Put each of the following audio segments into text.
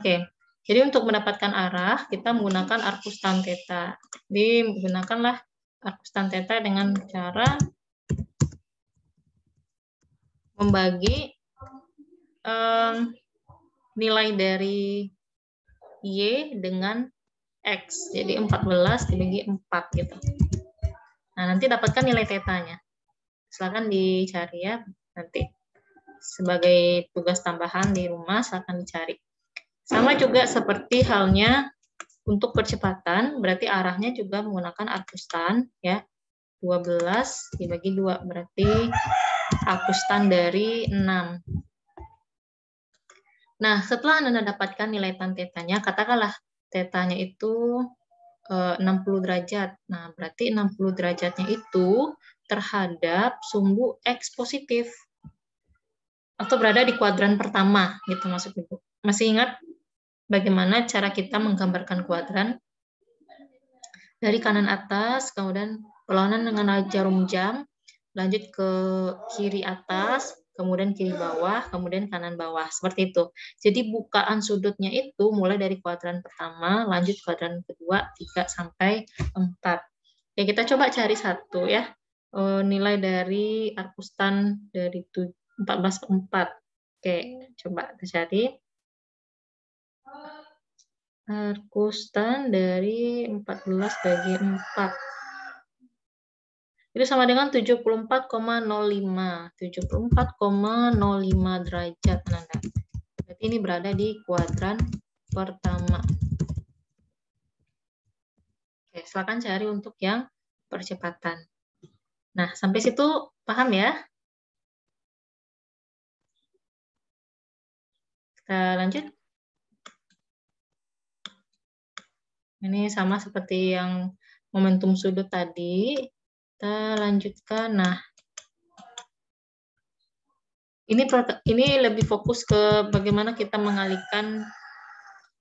Oke, jadi untuk mendapatkan arah, kita menggunakan arcus tan theta. Jadi menggunakanlah arcus tan theta dengan cara membagi nilai dari Y dengan X. Jadi 14 dibagi 4 gitu. Nah, nanti dapatkan nilai tetanya. Silakan dicari ya nanti. Sebagai tugas tambahan di rumah, silakan dicari. Sama juga seperti halnya untuk percepatan, berarti arahnya juga menggunakan arcus tan ya. 12 dibagi 2 berarti arcus tan dari 6. Nah, setelah Anda dapatkan nilai tan tetanya, katakanlah tetanya itu 60 derajat. Nah, berarti 60 derajatnya itu terhadap sumbu X positif. Atau berada di kuadran pertama, gitu maksud Ibu. Masih ingat bagaimana cara kita menggambarkan kuadran? Dari kanan atas, kemudian perlawanan dengan jarum jam, lanjut ke kiri atas, kemudian kiri bawah, kemudian kanan bawah, seperti itu. Jadi bukaan sudutnya itu mulai dari kuadran pertama, lanjut kuadran kedua, 3 sampai 4. Oke, kita coba cari satu ya. Nilai dari arcus tan dari 14 ke 4. Oke, coba kita cari. Arcus tan dari 14 bagi 4. Itu sama dengan 74,05. 74,05 derajat, Nanda. Berarti ini berada di kuadran pertama. Oke, silakan cari untuk yang percepatan. Nah, sampai situ paham ya? Kita lanjut. Ini sama seperti yang momentum sudut tadi. Kita lanjutkan. Nah, ini lebih fokus ke bagaimana kita mengalihkan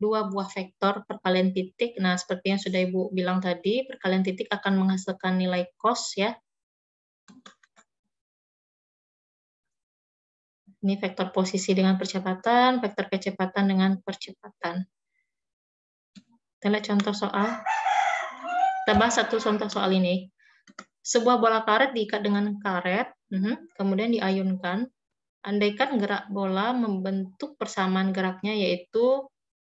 dua buah vektor perkalian titik. Nah, seperti yang sudah Ibu bilang tadi, perkalian titik akan menghasilkan nilai cos ya. Ini vektor posisi dengan percepatan, vektor kecepatan dengan percepatan. Kita lihat contoh soal. Kita bahas satu contoh soal ini. Sebuah bola karet diikat dengan karet, kemudian diayunkan. Andaikan gerak bola membentuk persamaan geraknya, yaitu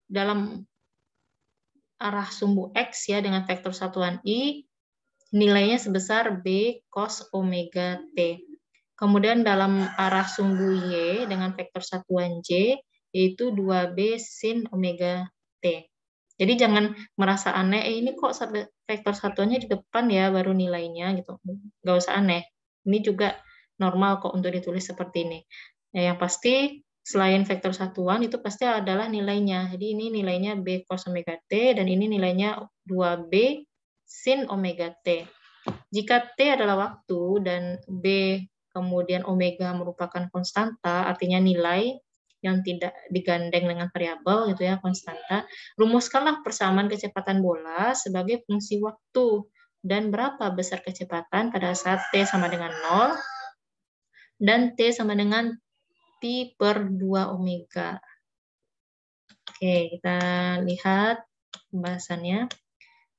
dalam arah sumbu X ya dengan vektor satuan I, nilainya sebesar B cos omega T. Kemudian dalam arah sumbu Y dengan vektor satuan J, yaitu 2B sin omega T. Jadi jangan merasa aneh, ini kok vektor satuannya di depan ya baru nilainya gitu. Nggak usah aneh. Ini juga normal kok untuk ditulis seperti ini. Nah, yang pasti selain vektor satuan itu pasti adalah nilainya. Jadi ini nilainya B cos omega T dan ini nilainya 2B sin omega T. Jika T adalah waktu dan B kemudian omega merupakan konstanta, artinya nilai yang tidak digandeng dengan variabel gitu ya, konstanta, rumuskanlah persamaan kecepatan bola sebagai fungsi waktu dan berapa besar kecepatan pada saat T sama dengan 0 dan T sama dengan Pi per 2 omega. Oke, kita lihat pembahasannya.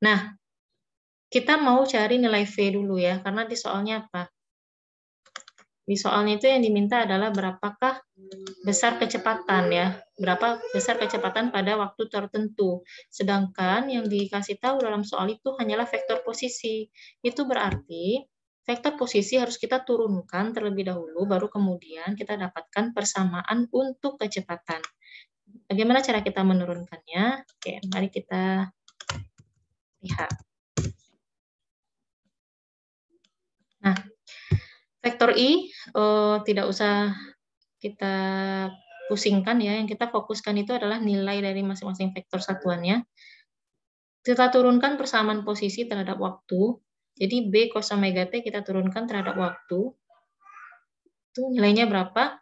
Nah, kita mau cari nilai V dulu ya, karena di soalnya apa? Di soalnya itu yang diminta adalah berapakah besar kecepatan ya, berapa besar kecepatan pada waktu tertentu. Sedangkan yang dikasih tahu dalam soal itu hanyalah vektor posisi. Itu berarti vektor posisi harus kita turunkan terlebih dahulu, baru kemudian kita dapatkan persamaan untuk kecepatan. Bagaimana cara kita menurunkannya? Oke, mari kita lihat. Nah, vektor I tidak usah kita pusingkan ya, yang kita fokuskan itu adalah nilai dari masing-masing vektor satuannya. Kita turunkan persamaan posisi terhadap waktu. Jadi B cos omega T kita turunkan terhadap waktu. Itu nilainya berapa?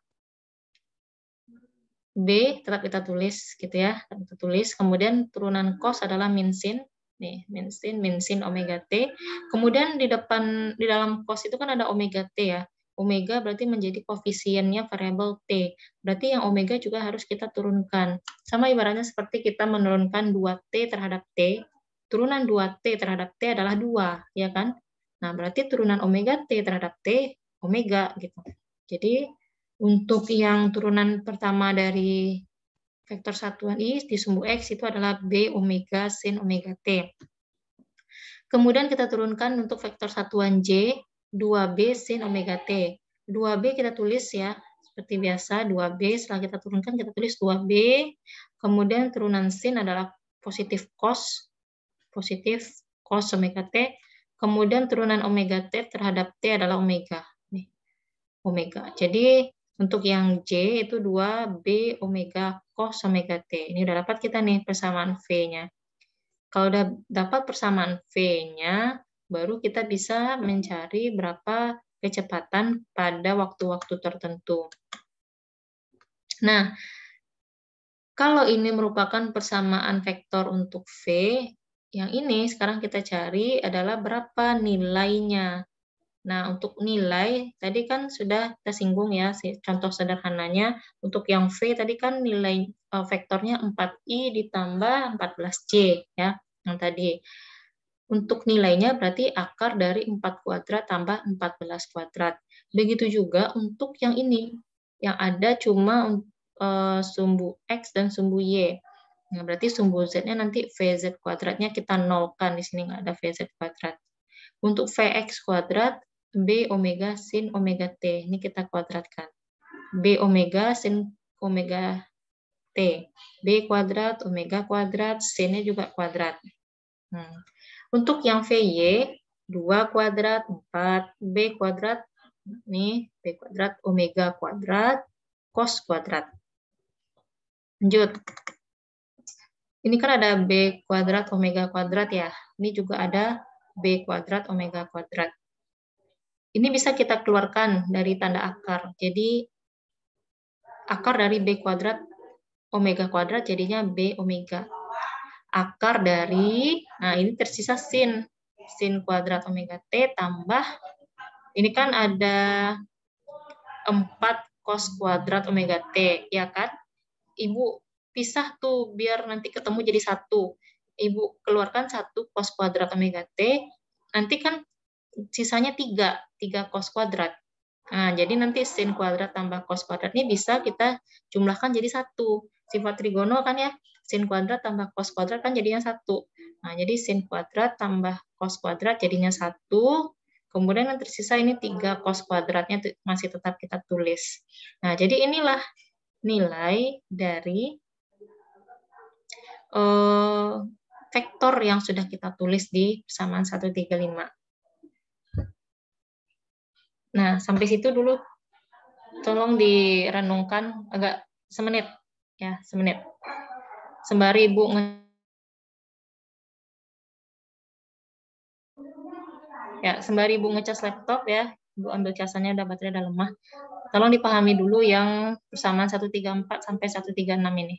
B tetap kita tulis gitu ya, kita tulis. Kemudian turunan cos adalah min sin. Nih, min sin omega T. Kemudian di dalam cos itu kan ada omega T ya. Omega berarti menjadi koefisiennya variabel T. Berarti yang omega juga harus kita turunkan. Sama ibaratnya seperti kita menurunkan 2T terhadap T. Turunan 2T terhadap T adalah 2, ya kan? Nah, berarti turunan omega T terhadap T, omega, gitu. Jadi, untuk yang turunan pertama dari vektor satuan I di sumbu X itu adalah B omega sin omega T. Kemudian kita turunkan untuk vektor satuan J, 2B sin omega T. 2B kita tulis ya, seperti biasa 2B, setelah kita turunkan kita tulis 2B, kemudian turunan sin adalah positif cos omega T, kemudian turunan omega T terhadap T adalah omega. Nih, omega. Jadi untuk yang J itu 2B omega cos omega T. Ini udah dapat kita nih persamaan V-nya. Kalau udah dapat persamaan V-nya, baru kita bisa mencari berapa kecepatan pada waktu-waktu tertentu. Nah, kalau ini merupakan persamaan vektor untuk V, yang ini sekarang kita cari adalah berapa nilainya. Nah, untuk nilai, tadi kan sudah kita singgung ya, contoh sederhananya, untuk yang V tadi kan nilai vektornya 4I ditambah 14C, ya, yang tadi. Untuk nilainya berarti akar dari 4 kuadrat tambah 14 kuadrat. Begitu juga untuk yang ini, yang ada cuma sumbu X dan sumbu Y. Nah, berarti sumbu Z-nya nanti VZ kuadratnya kita nolkan, di sini nggak ada VZ kuadrat. Untuk VX kuadrat, B omega sin omega T. Ini kita kuadratkan. B omega sin omega T. B kuadrat, omega kuadrat, sin-nya juga kuadrat. Untuk yang VY, 2 kuadrat, 4, B kuadrat, nih, B kuadrat, omega kuadrat, cos kuadrat. Lanjut. Ini kan ada B kuadrat, omega kuadrat ya. Ini juga ada B kuadrat, omega kuadrat. Ini bisa kita keluarkan dari tanda akar. Jadi, akar dari B kuadrat, omega kuadrat jadinya B omega. Akar dari, nah ini tersisa sin kuadrat omega T tambah, ini kan ada 4 cos kuadrat omega T, ya kan? Ibu pisah tuh biar nanti ketemu jadi 1. Ibu keluarkan 1 cos kuadrat omega T, nanti kan sisanya 3 cos kuadrat. Nah, jadi nanti sin kuadrat tambah cos kuadrat ini bisa kita jumlahkan jadi 1. Sifat trigono kan ya, sin kuadrat tambah cos kuadrat kan jadinya 1. Nah, jadi sin kuadrat tambah cos kuadrat jadinya 1. Kemudian yang tersisa ini 3 cos kuadratnya masih tetap kita tulis. Nah, jadi inilah nilai dari vektor yang sudah kita tulis di persamaan 135. Nah, sampai situ dulu tolong direnungkan agak semenit ya, semenit. Sembari Ibu ngecas laptop ya, Ibu ambil casannya, udah baterai udah lemah. Tolong dipahami dulu yang persamaan 134 sampai 136 ini.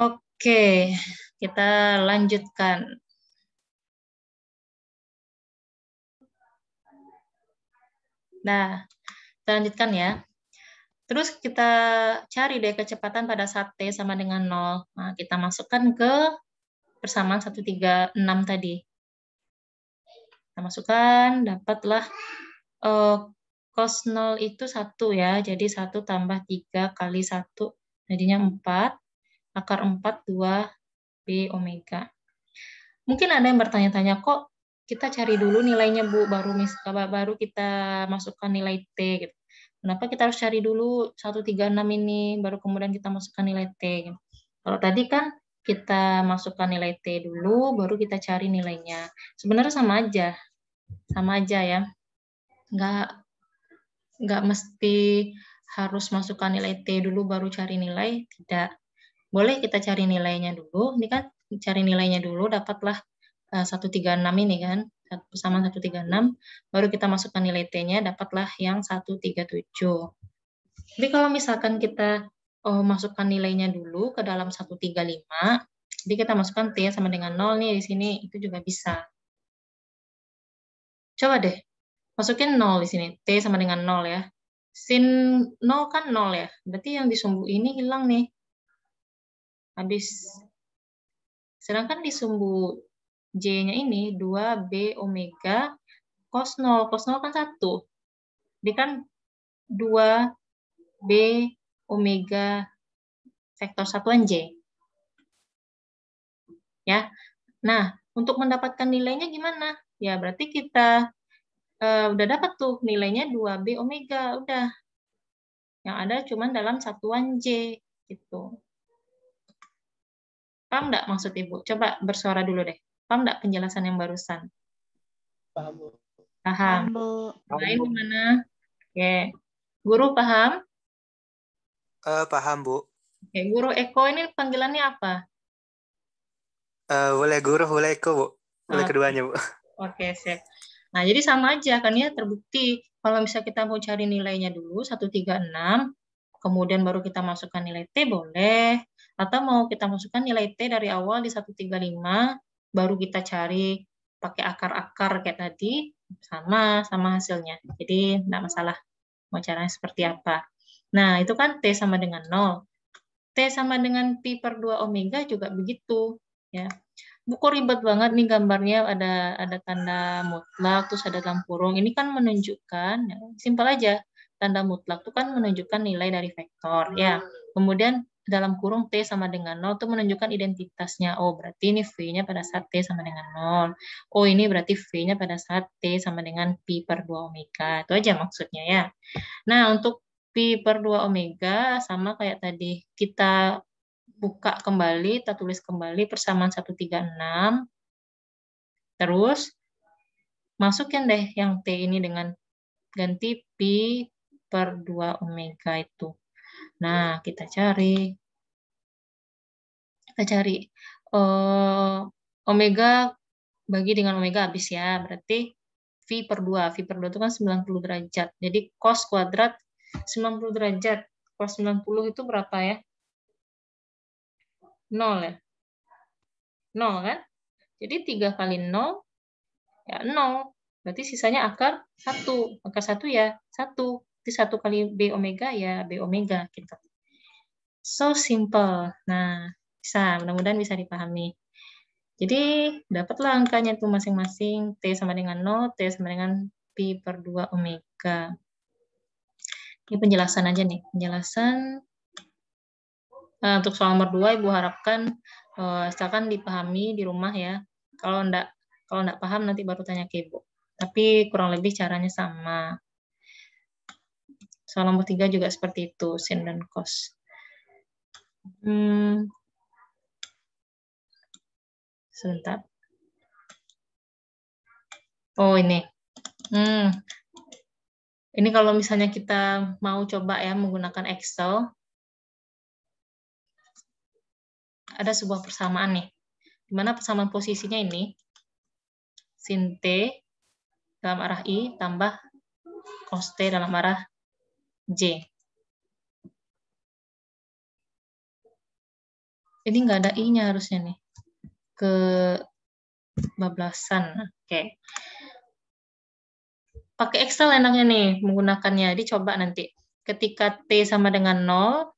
Oke, kita lanjutkan. Nah, kita lanjutkan ya. Terus kita cari deh kecepatan pada saat T sama dengan 0. Nah, kita masukkan ke persamaan 136 tadi. Kita masukkan, dapatlah cos 0 itu 1 ya. Jadi 1 tambah 3 kali 1, jadinya 4. Akar 4, 2 B omega. Mungkin ada yang bertanya-tanya, kok kita cari dulu nilainya Bu, baru kita masukkan nilai T gitu. Kenapa kita harus cari dulu 136 ini, baru kemudian kita masukkan nilai T gitu. Kalau tadi kan kita masukkan nilai T dulu, baru kita cari nilainya. Sebenarnya sama aja ya. Nggak mesti harus masukkan nilai T dulu baru cari nilai, tidak. Boleh kita cari nilainya dulu, ini kan cari nilainya dulu, dapatlah 136 ini kan, sama 136, baru kita masukkan nilai T-nya, dapatlah yang 137. Tapi kalau misalkan kita masukkan nilainya dulu ke dalam 135, jadi kita masukkan T sama dengan 0 nih di sini, itu juga bisa. Coba deh, masukin 0 di sini, T sama dengan 0 ya. Sin 0 kan 0 ya, berarti yang di sumbu ini hilang nih. Habis. Sedangkan di sumbu J-nya ini 2B omega cos 0. Cos 0 kan 1. Jadi kan 2B omega vektor satuan J. Ya. Nah, untuk mendapatkan nilainya gimana? Ya, berarti kita udah dapat tuh nilainya 2B omega. Udah. Yang ada cuma dalam satuan J. Gitu. Paham nggak maksud Ibu? Coba bersuara dulu deh. Paham nggak penjelasan yang barusan? Paham, Bu. Paham. Lain gimana? Oke. Guru paham? Paham, Bu. Oke, Guru Eko ini panggilannya apa? Boleh guru, boleh Eko, Bu. Boleh keduanya, Bu. Oke, sip. Nah, jadi sama aja kan ya, terbukti. Kalau misalnya kita mau cari nilainya dulu, 136, kemudian baru kita masukkan nilai T, boleh. Atau mau kita masukkan nilai T dari awal di 135, baru kita cari pakai akar-akar kayak tadi, sama hasilnya. Jadi, enggak masalah mau caranya seperti apa. Nah, itu kan T sama dengan 0. T sama dengan pi per 2 omega juga begitu. Ya. Kok ribet banget nih gambarnya, ada tanda mutlak, terus ada dalam kurung. Ini kan menunjukkan, ya, simpel aja, tanda mutlak itu kan menunjukkan nilai dari vektor. Ya. Kemudian dalam kurung T sama dengan 0 itu menunjukkan identitasnya. Oh, berarti ini V-nya pada saat T sama dengan 0. Oh, ini berarti V-nya pada saat T sama dengan pi per 2 omega. Itu aja maksudnya ya. Nah, untuk pi per 2 omega sama kayak tadi. Kita buka kembali, kita tulis kembali persamaan 136. Terus masukin deh yang T ini dengan ganti pi per 2 omega itu. Nah, kita cari. Omega bagi dengan omega habis ya. Berarti V per 2. V per 2 itu kan 90 derajat. Jadi cos kuadrat 90 derajat. Cos 90 itu berapa ya? 0 ya? 0 kan? Jadi 3 kali 0, ya 0. Berarti sisanya akar 1. Akar 1 ya 1. Jadi 1 kali B omega ya B omega. Gitu. So simple. Nah, bisa. Mudah-mudahan bisa dipahami. Jadi, dapatlah angkanya itu masing-masing. T sama dengan 0, T sama dengan pi per 2 omega. Ini penjelasan aja nih. Penjelasan. Untuk soal nomor 2, Ibu harapkan silakan dipahami di rumah ya. Kalau enggak paham nanti baru tanya ke Ibu. Tapi kurang lebih caranya sama. Soal nomor 3 juga seperti itu, sin dan cos. Sebentar. Oh, ini. Ini kalau misalnya kita mau coba ya menggunakan Excel, ada sebuah persamaan nih. Di mana persamaan posisinya ini, sin T dalam arah I tambah cos T dalam arah J. Ini nggak ada I-nya harusnya nih. Kebablasan. Oke. Pakai Excel enaknya nih menggunakannya. Dicoba nanti. Ketika T sama dengan 0,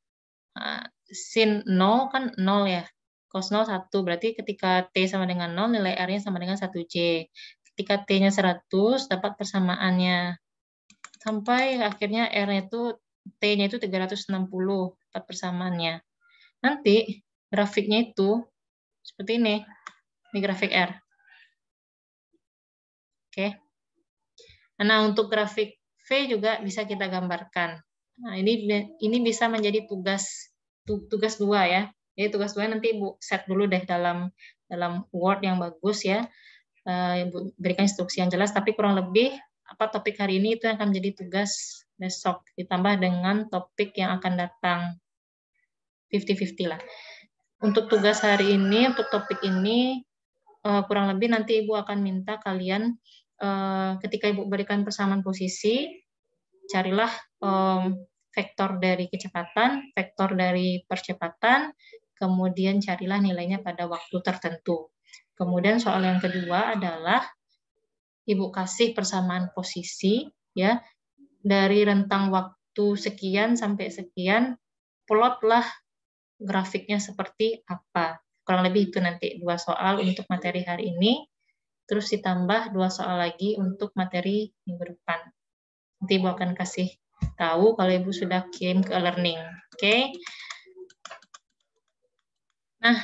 sin 0 kan 0 ya. Cos 0 1. Berarti ketika T sama dengan 0, nilai R-nya sama dengan 1J. Ketika T-nya 100, dapat persamaannya. Sampai akhirnya R-nya itu, T-nya itu 360, dapat persamaannya. Nanti grafiknya itu seperti ini. Ini grafik R. Oke. Nah, untuk grafik V juga bisa kita gambarkan. Nah, ini bisa menjadi tugas 2 ya. Jadi tugas 2 nanti Ibu set dulu deh dalam Word yang bagus ya. Ibu berikan instruksi yang jelas, tapi kurang lebih apa topik hari ini itu yang akan menjadi tugas besok, ditambah dengan topik yang akan datang. 50-50 lah. Untuk tugas hari ini, untuk topik ini, kurang lebih nanti Ibu akan minta kalian, ketika Ibu berikan persamaan posisi, carilah vektor dari kecepatan, vektor dari percepatan, kemudian carilah nilainya pada waktu tertentu. Kemudian soal yang kedua adalah Ibu kasih persamaan posisi, ya, dari rentang waktu sekian sampai sekian, plotlah grafiknya seperti apa. Kurang lebih itu nanti 2 soal untuk materi hari ini, terus ditambah 2 soal lagi untuk materi minggu depan. Nanti Ibu akan kasih tahu kalau Ibu sudah kirim ke e-learning. Oke. Nah,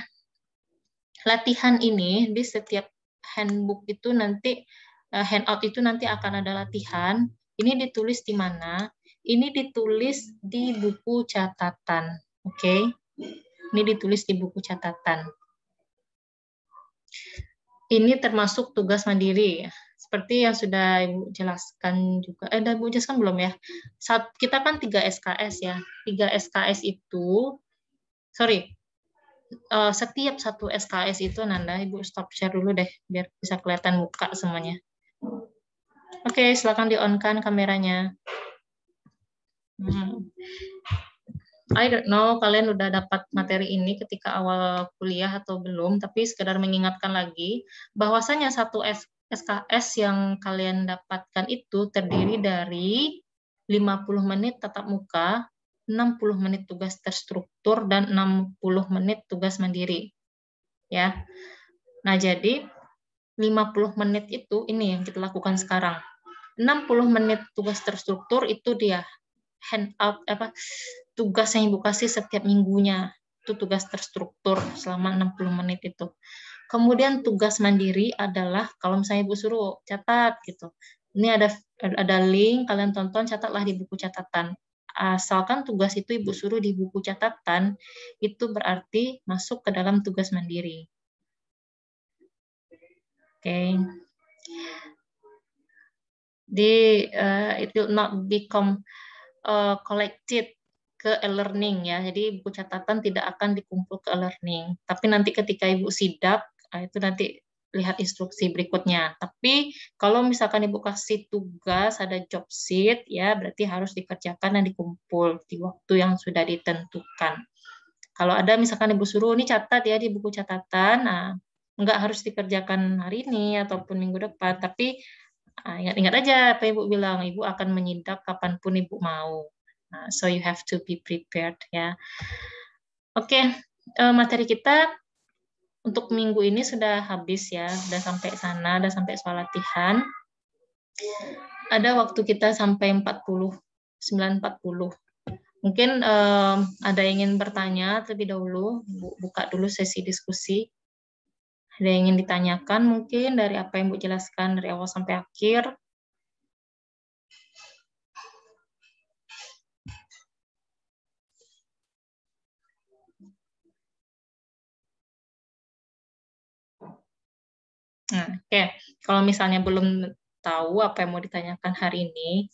latihan ini di setiap handbook itu nanti, handout itu nanti akan ada latihan. Ini ditulis di mana? Ini ditulis di buku catatan. Oke. Ini ditulis di buku catatan. Ini termasuk tugas mandiri. Seperti yang sudah Ibu jelaskan juga. Ibu jelaskan belum ya? Kita kan 3 SKS ya. 3 SKS itu, setiap 1 SKS itu, Nanda, Ibu stop share dulu deh, biar bisa kelihatan muka semuanya. Oke, silakan di-on-kan kameranya. I don't know kalian udah dapat materi ini ketika awal kuliah atau belum, tapi sekedar mengingatkan lagi bahwasanya 1 SKS yang kalian dapatkan itu terdiri dari 50 menit tatap muka, 60 menit tugas terstruktur, dan 60 menit tugas mandiri. Ya. Nah, jadi 50 menit itu ini yang kita lakukan sekarang. 60 menit tugas terstruktur itu dia handout tugas yang Ibu kasih setiap minggunya, itu tugas terstruktur selama 60 menit itu. Kemudian tugas mandiri adalah kalau misalnya Ibu suruh catat gitu. Ini ada link, kalian tonton, catatlah di buku catatan. Asalkan tugas itu Ibu suruh di buku catatan, itu berarti masuk ke dalam tugas mandiri. Oke. It will not become collected ke e-learning ya. Jadi buku catatan tidak akan dikumpul ke e-learning. Tapi nanti ketika Ibu sidak, itu nanti lihat instruksi berikutnya. Tapi kalau misalkan Ibu kasih tugas, ada job sheet, ya berarti harus dikerjakan dan dikumpul di waktu yang sudah ditentukan. Kalau ada misalkan Ibu suruh, ini catat ya di buku catatan, nah nggak harus dikerjakan hari ini ataupun minggu depan, tapi ingat-ingat aja apa Ibu bilang, Ibu akan menyidak kapanpun Ibu mau. So you have to be prepared ya. Oke, materi kita untuk minggu ini sudah habis ya, sudah sampai sana, sudah sampai soal latihan. Ada waktu kita sampai 9.40. Mungkin ada yang ingin bertanya terlebih dahulu, buka dulu sesi diskusi. Ada yang ingin ditanyakan mungkin dari apa yang Bu jelaskan dari awal sampai akhir. Nah, oke. Kalau misalnya belum tahu apa yang mau ditanyakan hari ini,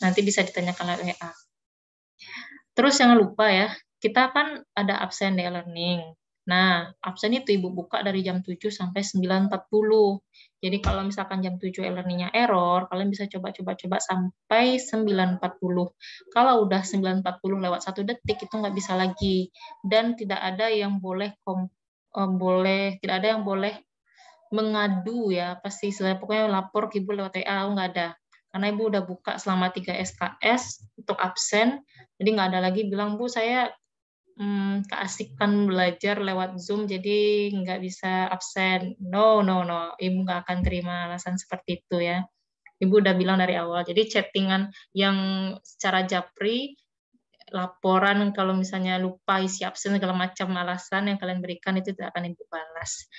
nanti bisa ditanyakan lewat WA. Terus jangan lupa ya, kita kan ada absen di e-learning. Nah, absen itu Ibu buka dari jam 7 sampai 9.40. Jadi kalau misalkan jam 7 e-learning-nya error, kalian bisa coba sampai 9.40. Kalau udah 9.40 lewat 1 detik, itu nggak bisa lagi. Dan tidak ada yang boleh mengadu ya, pasti pokoknya lapor ke Ibu lewat WA, nggak ada. Karena Ibu udah buka selama 3 SKS untuk absen, jadi nggak ada lagi bilang, Bu, saya keasikan belajar lewat Zoom, jadi nggak bisa absen. No. Ibu nggak akan terima alasan seperti itu ya. Ibu udah bilang dari awal. Jadi chattingan yang secara japri, laporan kalau misalnya lupa isi absen, segala macam alasan yang kalian berikan itu tidak akan Ibu balas.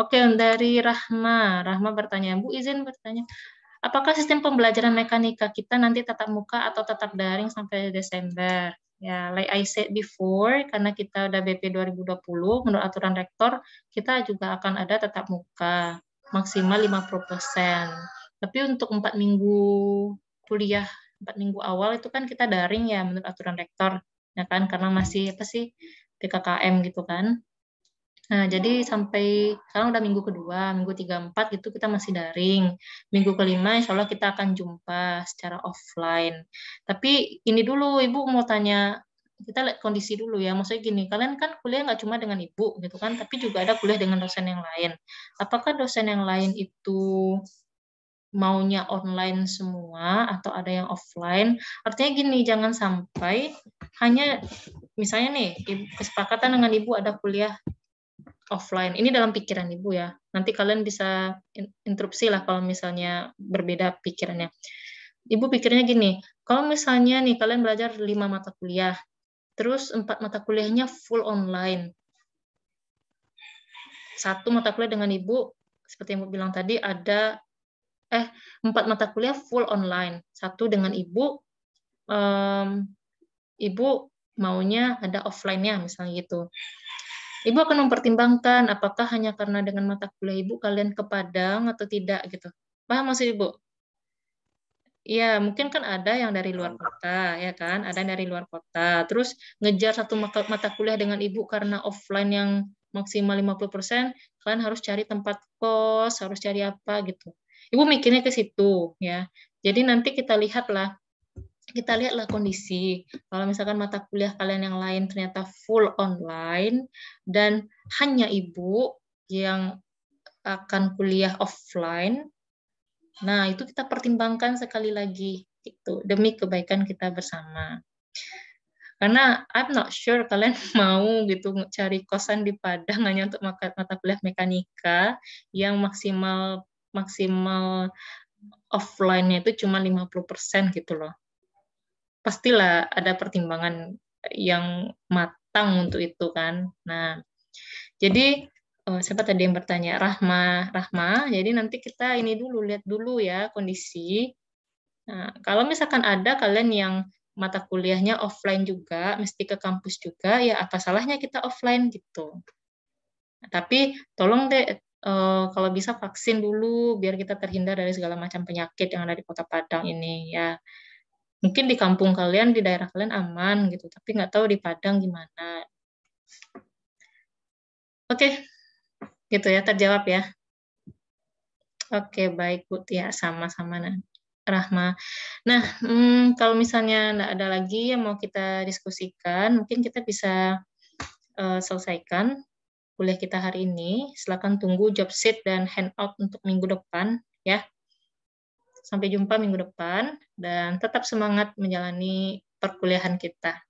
Oke, dari Rahma. Rahma bertanya, Bu, izin bertanya, apakah sistem pembelajaran mekanika kita nanti tatap muka atau tetap daring sampai Desember? Ya, like I said before, karena kita udah BP 2020, menurut aturan rektor, kita juga akan ada tatap muka, maksimal 50%. Tapi untuk 4 minggu kuliah, 4 minggu awal itu kan kita daring ya menurut aturan rektor, ya kan? Karena masih apa sih PKKM gitu kan. Nah, jadi sampai sekarang udah minggu kedua, minggu 3, 4 gitu kita masih daring. Minggu kelima insya Allah kita akan jumpa secara offline. Tapi ini dulu Ibu mau tanya, kita lihat kondisi dulu ya. Maksudnya gini, kalian kan kuliah nggak cuma dengan Ibu gitu kan, tapi juga ada kuliah dengan dosen yang lain. Apakah dosen yang lain itu maunya online semua atau ada yang offline? Artinya gini, jangan sampai hanya misalnya nih kesepakatan dengan Ibu ada kuliah offline. Ini dalam pikiran Ibu ya. Nanti kalian bisa interupsi lah kalau misalnya berbeda pikirannya. Ibu pikirnya gini, kalau misalnya nih kalian belajar 5 mata kuliah, terus 4 mata kuliahnya full online. 1 mata kuliah dengan Ibu, seperti yang Ibu bilang tadi, ada 4 mata kuliah full online. 1 dengan Ibu, Ibu maunya ada offline-nya, misalnya gitu. Ibu akan mempertimbangkan apakah hanya karena dengan mata kuliah Ibu kalian ke Padang atau tidak gitu. Paham maksud Ibu? Ya, mungkin kan ada yang dari luar kota, ya kan? Ada yang dari luar kota. Terus ngejar 1 mata kuliah dengan Ibu karena offline yang maksimal 50%, kalian harus cari tempat kos, harus cari apa gitu. Ibu mikirnya ke situ, ya. Jadi nanti kita lihatlah kondisi. Kalau misalkan mata kuliah kalian yang lain ternyata full online dan hanya Ibu yang akan kuliah offline, nah itu kita pertimbangkan sekali lagi gitu demi kebaikan kita bersama. Karena I'm not sure kalian mau gitu cari kosan di Padang hanya untuk mata kuliah mekanika yang maksimal offline-nya itu cuma 50% gitu loh. Pastilah ada pertimbangan yang matang untuk itu kan. Nah, jadi siapa tadi yang bertanya? Rahma. Jadi nanti kita ini dulu lihat dulu ya kondisi. Nah, kalau misalkan ada kalian yang mata kuliahnya offline juga, mesti ke kampus juga, ya apa salahnya kita offline gitu. Nah, tapi tolong deh kalau bisa vaksin dulu biar kita terhindar dari segala macam penyakit yang ada di Kota Padang ini ya. Mungkin di kampung kalian, di daerah kalian aman gitu, tapi nggak tahu di Padang gimana. Oke, gitu ya, terjawab ya. Oke, baik Bu Tia, sama-sama Rahma. Nah, kalau misalnya nggak ada lagi yang mau kita diskusikan, mungkin kita bisa selesaikan kuliah kita hari ini. Silakan tunggu job sheet dan handout untuk minggu depan ya. Sampai jumpa minggu depan dan tetap semangat menjalani perkuliahan kita.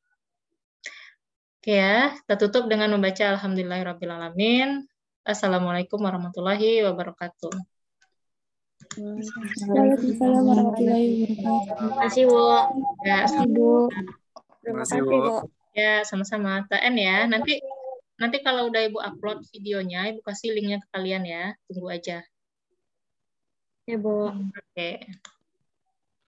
Oke ya, kita tutup dengan membaca Alhamdulillahirrahmanirrahim. Assalamualaikum warahmatullahi wabarakatuh. Waalaikumsalam warahmatullahi wabarakatuh. Terima kasih, Bu. Ya, Bu. Terima Makasih, kasih, Bu. Bu. ya sama-sama. TN ya. Nanti kalau udah Ibu upload videonya, Ibu kasih linknya ke kalian ya. Tunggu aja. Ya, Bu. Oke.